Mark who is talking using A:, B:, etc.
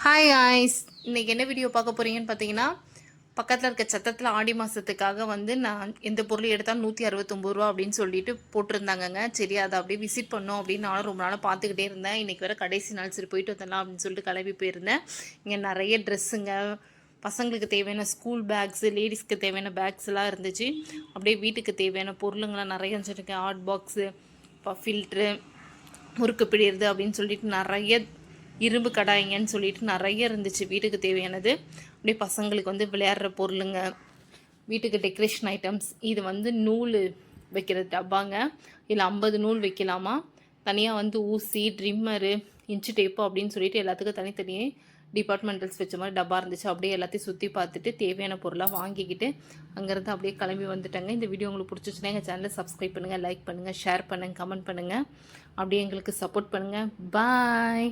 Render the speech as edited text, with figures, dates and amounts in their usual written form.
A: Hi guys, இன்றைக்கி என்ன video பார்க்க போகிறீங்கன்னு பார்த்தீங்கன்னா, பக்கத்தில் இருக்க சத்தத்தில் ஆடி மாதத்துக்காக வந்து நான் எந்த பொருள் எடுத்தாலும் 169 ரூபா அப்படின்னு சொல்லிட்டு போட்டிருந்தாங்கங்க. சரி, அதை அப்படியே விசிட் பண்ணோம் அப்படின்னு நானும் ரொம்ப நாளாக பார்த்துக்கிட்டே இருந்தேன். இன்றைக்கி வேறு கடைசி நாள், சரி போயிட்டு வந்துடலாம் அப்படின்னு சொல்லிட்டு கிளம்பி போயிருந்தேன். இங்கே நிறைய ட்ரெஸ்ஸுங்க, பசங்களுக்கு தேவையான ஸ்கூல் பேக்ஸு, லேடிஸ்க்கு தேவையான பேக்ஸ்லாம் இருந்துச்சு. அப்படியே வீட்டுக்கு தேவையான பொருளுங்களாம் நிறைய வச்சுருக்கேன். ஹாட் பாக்ஸு, ஃபில்ட்ரு, முறுக்கு பிடிறது அப்படின்னு சொல்லிட்டு நிறைய இரும்பு கடாய்ங்கன்னு சொல்லிட்டு நிறைய இருந்துச்சு வீட்டுக்கு தேவையானது. அப்படியே பசங்களுக்கு வந்து விளையாடுற பொருளுங்க, வீட்டுக்கு டெக்கரேஷன் ஐட்டம்ஸ். இது வந்து நூல் வைக்கிற டப்பாங்க. இதில் 50 நூல் வைக்கலாமா. தனியாக வந்து ஊசி, ட்ரிம்மரு, இன்ச்சு டேப்பு அப்படின்னு சொல்லிட்டு எல்லாத்துக்கும் தனித்தனியே டிபார்ட்மெண்டல்ஸ் வச்ச மாதிரி டப்பா இருந்துச்சு. அப்படியே எல்லாத்தையும் சுற்றி பார்த்துட்டு தேவையான பொருளாக வாங்கிக்கிட்டு அங்கேருந்து அப்படியே கிளம்பி வந்துட்டாங்க. இந்த வீடியோ உங்களுக்கு பிடிச்சிச்சுன்னா எங்கள் சேனலை சப்ஸ்கிரைப் பண்ணுங்கள், லைக் பண்ணுங்கள், ஷேர் பண்ணுங்கள், கமெண்ட் பண்ணுங்கள். அப்படியே எங்களுக்கு சப்போர்ட் பண்ணுங்கள். பாய்.